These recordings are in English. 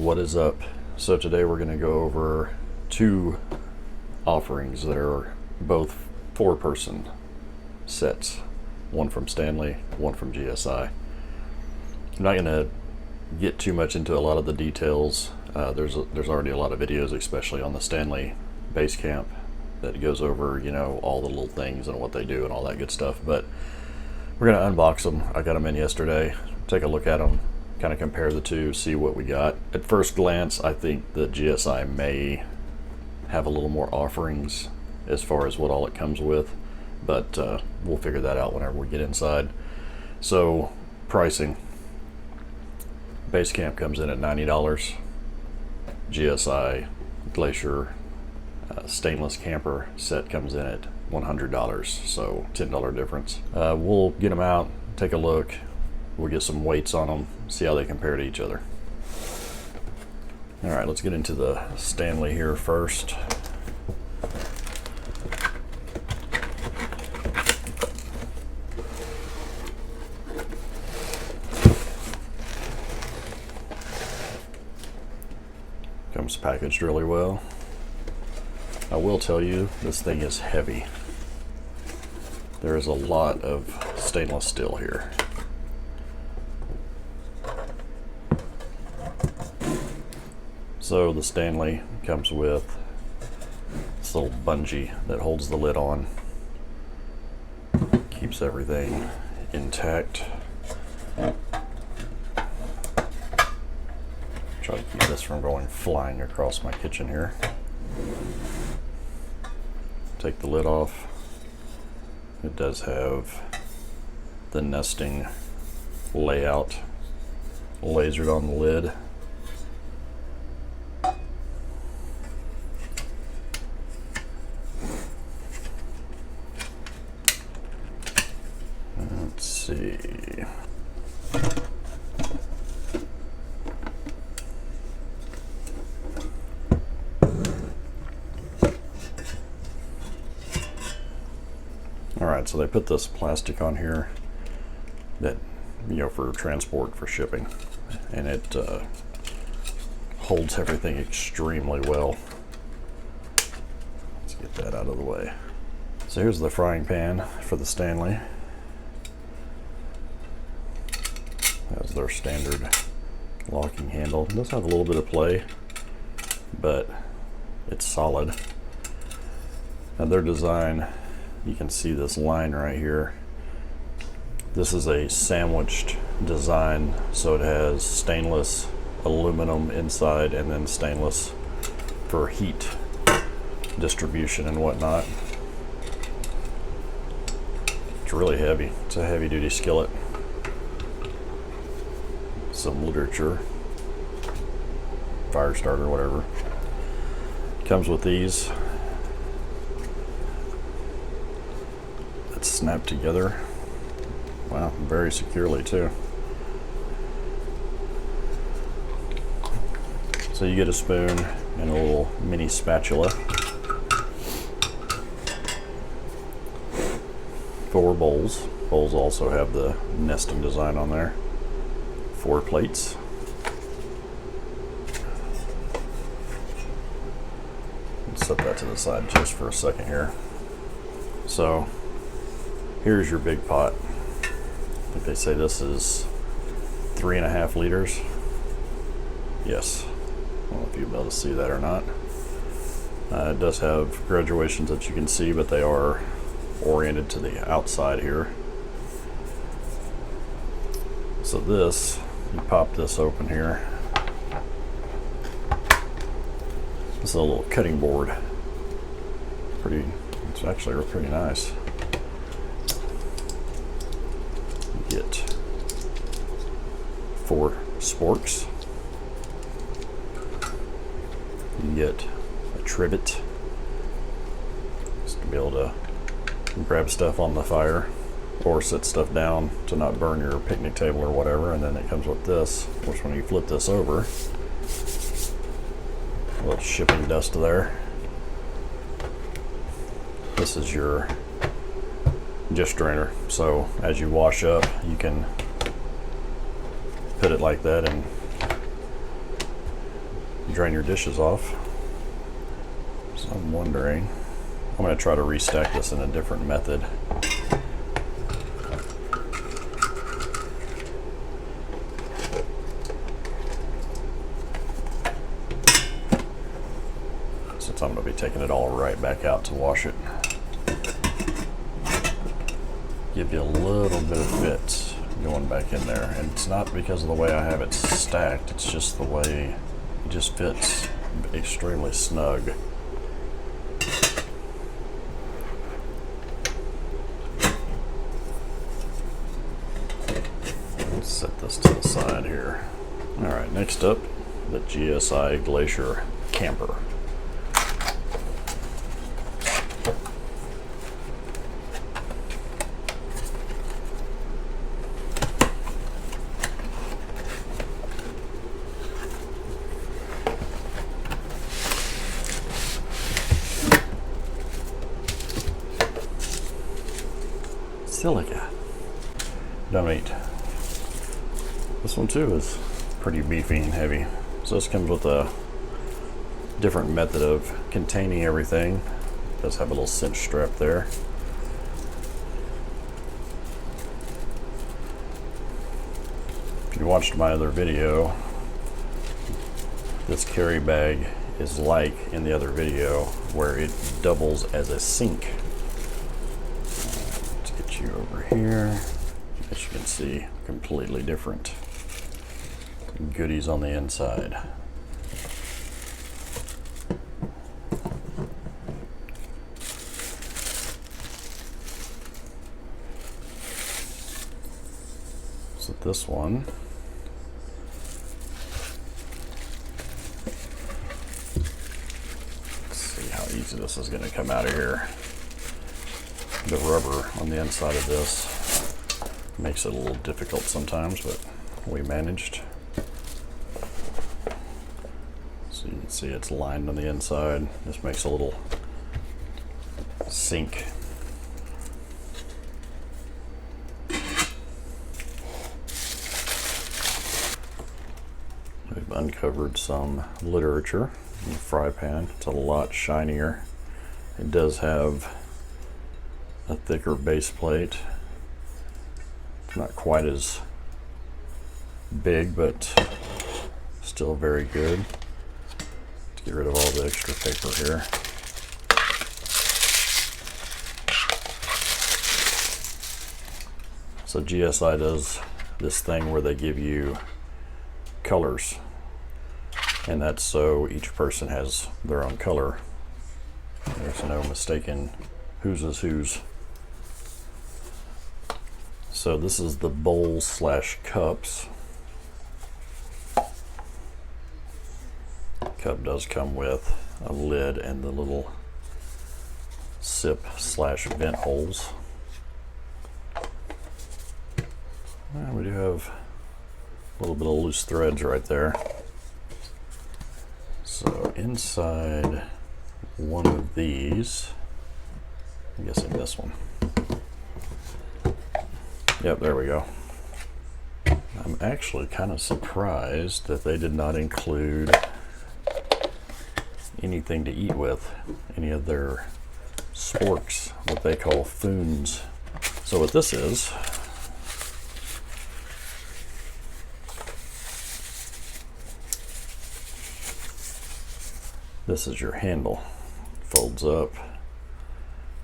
What is up? So today we're going to go over two offerings that are both four-person sets, one from Stanley, one from GSI. I'm not going to get too much into a lot of the details. There's already a lot of videos, especially on the Stanley base camp, that goes over, you know, all the little things and what they do and all that good stuff. But we're going to unbox them. I got them in yesterday. Take a look at them, kind of compare the two, see what we got. At first glance, I think the GSI may have a little more offerings as far as what all it comes with, but we'll figure that out whenever we get inside. So pricing, base camp comes in at $90. GSI Glacier stainless camper set comes in at $100, so $10 difference. We'll get them out, take a look. We'll get some weights on them, see how they compare to each other. All right, let's get into the Stanley here first. Comes packaged really well. I will tell you, this thing is heavy. There is a lot of stainless steel here. So the Stanley comes with this little bungee that holds the lid on, keeps everything intact. Try to keep this from going flying across my kitchen here. Take the lid off. It does have the nesting layout lasered on the lid. Let's see. Alright, so they put this plastic on here that, you know, for transport, for shipping, and it holds everything extremely well. Let's get that out of the way. So here's the frying pan for the Stanley. That's their standard locking handle. It does have a little bit of play, but it's solid. And their design, you can see this line right here. This is a sandwiched design, so it has stainless aluminum inside and then stainless for heat distribution and whatnot. It's really heavy. It's a heavy duty skillet. Some literature, fire starter, whatever. Comes with these. It's snapped together. Wow, very securely too. So you get a spoon and a little mini spatula. 4 bowls. Bowls also have the nesting design on there. 4 plates. Let's set that to the side just for a second here. So here's your big pot. I think they say this is 3.5 liters. Yes. I don't know if you'll be able to see that or not. It does have graduations that you can see, but they are oriented to the outside here. So this, you pop this open here. This is a little cutting board. It's actually pretty nice. You get 4 sporks. You get a trivet just to be able to grab stuff on the fire or set stuff down to not burn your picnic table or whatever. And then it comes with this, which when you flip this over, a little shipping dust there. This is your dish drainer, so as you wash up you can put it like that and drain your dishes off. So I'm wondering, I'm going to try to restack this in a different method. Since I'm going to be taking it all right back out to wash it. Give you a little bit of fit going back in there. And it's not because of the way I have it stacked, it's just the way it just fits extremely snug. Let's set this to the side here. Alright, next up, the GSI Glacier camper. Silica. Don't eat. This one too is pretty beefy and heavy. So this comes with a different method of containing everything. It does have a little cinch strap there. If you watched my other video, this carry bag is like in the other video where it doubles as a sink. Let's get you over here. As you can see, completely different goodies on the inside. So this one, let's see how easy this is going to come out of here. The rubber on the inside of this makes it a little difficult sometimes, but we managed. So you can see it's lined on the inside. This makes a little sink. We've uncovered some literature in the fry pan. It's a lot shinier. It does have a thicker base plate. It's not quite as big, but still very good. Let's get rid of all the extra paper here. So GSI does this thing where they give you colors, and that's so each person has their own color. There's no mistaking whose is whose. So this is the bowl / cups. Cup does come with a lid and the little sip / vent holes. And we do have a little bit of loose threads right there. So inside one of these, I'm guessing this one. Yep, there we go. I'm actually kind of surprised that they did not include anything to eat with, any of their sporks, what they call foons. So what this is, this is your handle. Folds up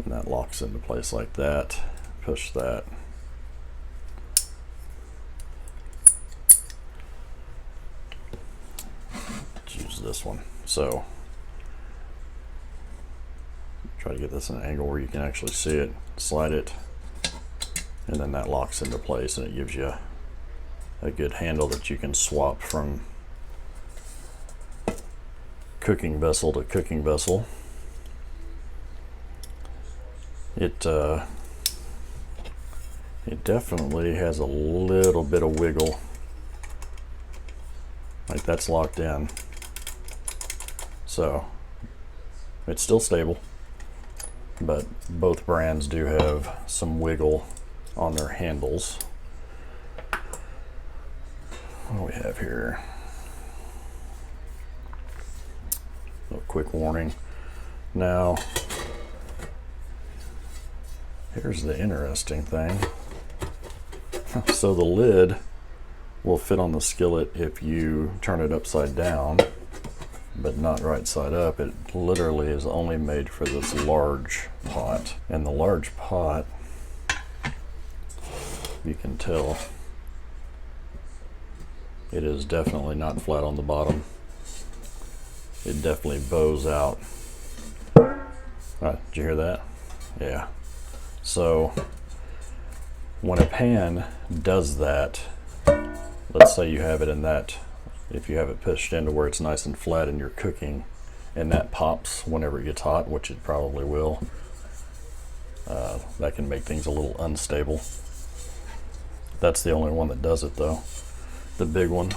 and that locks into place like that. Push that. Use this one. So try to get this in an angle where you can actually see it. Slide it, and then that locks into place, and it gives you a good handle that you can swap from cooking vessel to cooking vessel. It definitely has a little bit of wiggle. Like that's locked in. So it's still stable, but both brands do have some wiggle on their handles. What do we have here? A quick warning. Now, here's the interesting thing. So the lid will fit on the skillet if you turn it upside down, but not right side up. It literally is only made for this large pot. And the large pot, you can tell, it is definitely not flat on the bottom. It definitely bows out. Did you hear that? Yeah. So when a pan does that, let's say you have it in that, if you have it pushed into where it's nice and flat and you're cooking, and that pops whenever it gets hot, which it probably will, that can make things a little unstable. That's the only one that does it though. The big one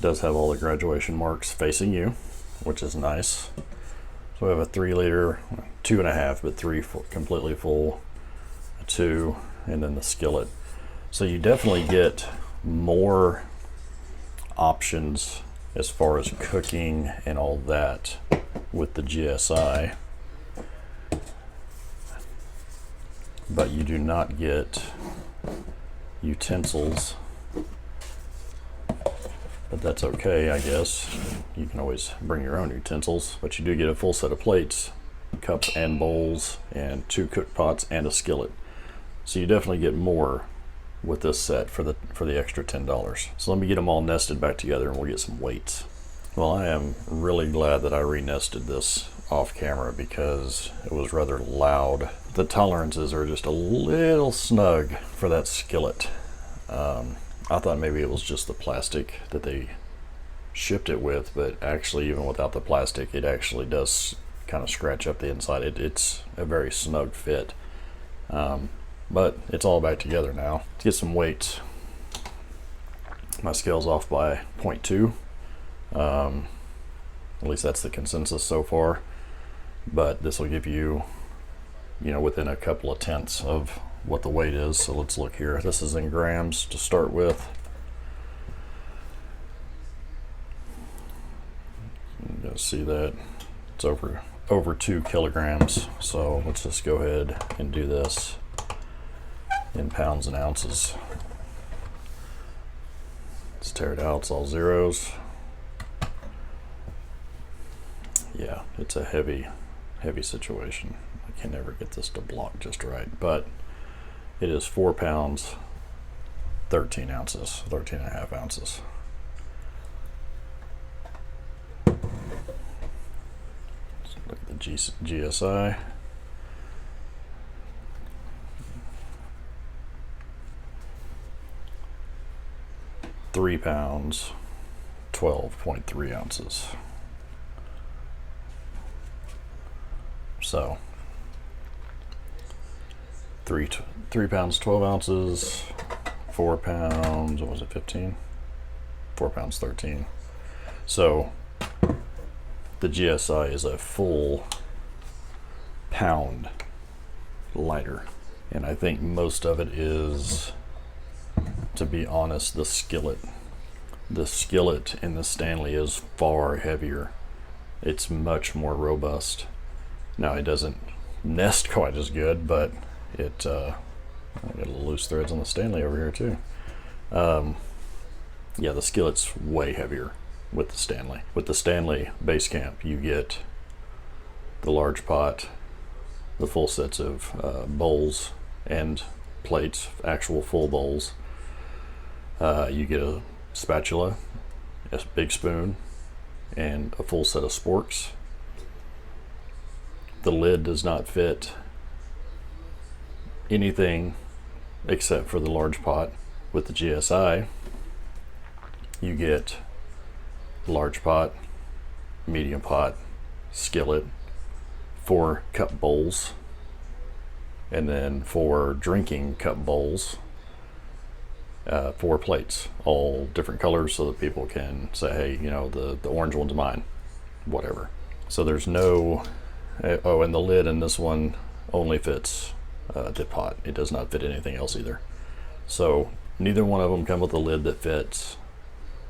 does have all the graduation marks facing you, which is nice. So we have a 3 liter, 2.5, but 3 completely full, a 2, and then the skillet. So you definitely get more options as far as cooking and all that with the GSI, but you do not get utensils. But that's okay, I guess. You can always bring your own utensils, but you do get a full set of plates, cups and bowls, and 2 cook pots and a skillet. So you definitely get more with this set for the extra $10. So let me get them all nested back together and we'll get some weights. Well, I am really glad that I re-nested this off camera because it was rather loud. The tolerances are just a little snug for that skillet. I thought maybe it was just the plastic that they shipped it with, but actually even without the plastic, it actually does kind of scratch up the inside. It's a very snug fit. But it's all back together now. Let's get some weights. My scale's off by 0.2. At least that's the consensus so far. But this will give you, within a couple of tenths of what the weight is. So let's look here. This is in grams to start with. You can see that it's over 2 kilograms. So let's just go ahead and do this in pounds and ounces. Let's tear it out. It's all zeros. Yeah, it's a heavy situation. I can never get this to block just right, but it is 4 pounds, 13 ounces, 13 and a half ounces. Let's look at the GSI. Three pounds, 12.3 ounces. So 3 pounds, 12 ounces, 4 pounds, what was it, 15? 4 pounds, 13. So the GSI is a full pound lighter. And I think most of it is, to be honest, the skillet. The skillet in the Stanley is far heavier. It's much more robust. Now it doesn't nest quite as good, but I got a little loose threads on the Stanley over here too. Yeah, the skillet's way heavier with the Stanley. With the Stanley base camp, you get the large pot, the full sets of bowls and plates, actual full bowls. You get a spatula, a big spoon, and a full set of sporks. The lid does not fit anything except for the large pot. With the GSI, you get large pot, medium pot, skillet, 4 cup bowls, and then 4 drinking cup bowls, 4 plates, all different colors so that people can say, hey, the orange one's mine, whatever. So there's no, oh, and the lid in this one only fits the pot. It does not fit anything else either. So neither one of them come with a lid that fits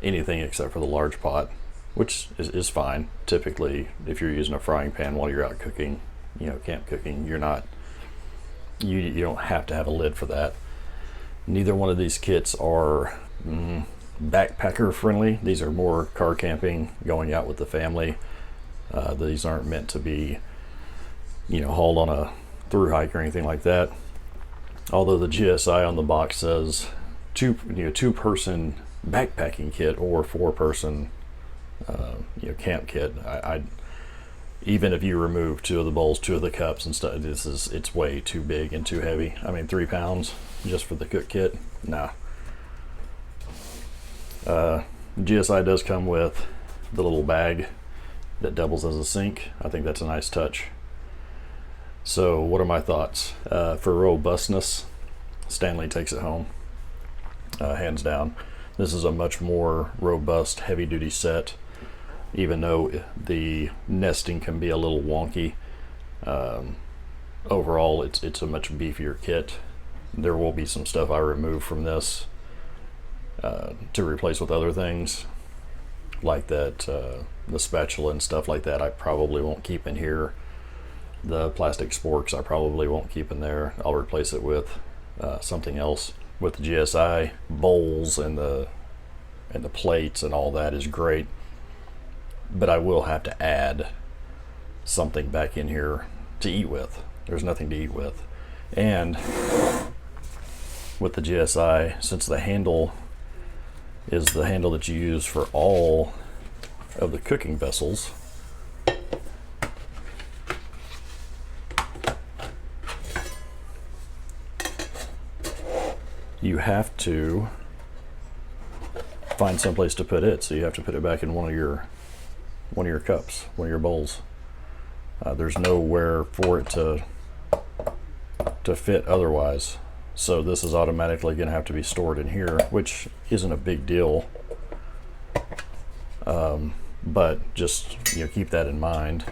anything except for the large pot which is fine. Typically, if you're using a frying pan while you're out cooking, camp cooking, you don't have to have a lid for that. Neither one of these kits are backpacker friendly. These are more car camping, going out with the family. These aren't meant to be, hauled on a through hike or anything like that. Although the GSI on the box says two person backpacking kit or 4-person camp kit. I even if you remove 2 of the bowls, 2 of the cups and stuff, it's way too big and too heavy. I mean, 3 pounds just for the cook kit, nah. GSI does come with the little bag that doubles as a sink. I think that's a nice touch. So what are my thoughts? For robustness, Stanley takes it home, hands down. This is a much more robust, heavy-duty set, even though the nesting can be a little wonky. Overall, it's a much beefier kit. There will be some stuff I remove from this to replace with other things, like that, the spatula and stuff like that I probably won't keep in here. The plastic sporks I probably won't keep in there. I'll replace it with something else. With the GSI, bowls and the plates and all that is great, but I will have to add something back in here to eat with. There's nothing to eat with. And with the GSI, since the handle is the handle that you use for all of the cooking vessels, you have to find someplace to put it. So you have to put it back in one of your cups, one of your bowls. There's nowhere for it to fit otherwise. So this is automatically going to have to be stored in here, which isn't a big deal. But just keep that in mind.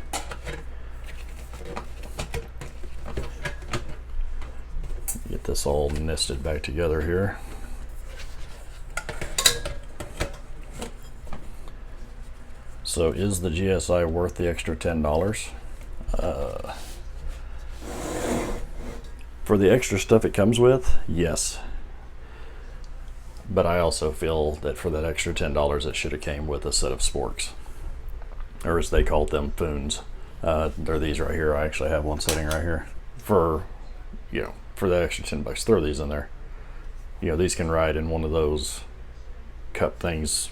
Get this all nested back together here. So is the GSI worth the extra $10? For the extra stuff it comes with, yes. But I also feel that for that extra $10, it should have came with a set of sporks, or as they called them, foons. They're these right here. I actually have one sitting right here. For that extra $10, throw these in there. These can ride in one of those cup things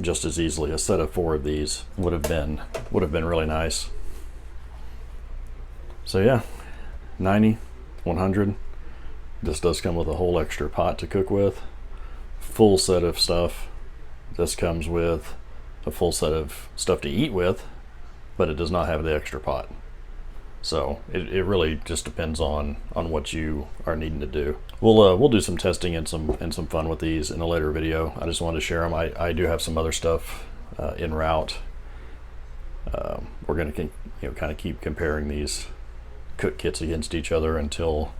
just as easily. A set of 4 of these would have been really nice. So yeah, 90, 100. This does come with a whole extra pot to cook with. Full set of stuff. This comes with a full set of stuff to eat with, but it does not have the extra pot. So it really just depends on what you are needing to do. We'll do some testing and some fun with these in a later video. I just wanted to share them. I do have some other stuff en route. We're going to kind of keep comparing these cook kits against each other until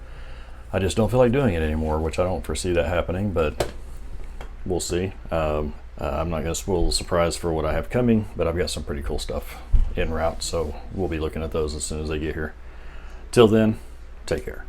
I just don't feel like doing it anymore, which I don't foresee that happening, but we'll see. I'm not going to spoil the surprise for what I have coming, but I've got some pretty cool stuff en route, so we'll be looking at those as soon as they get here. Till then, take care.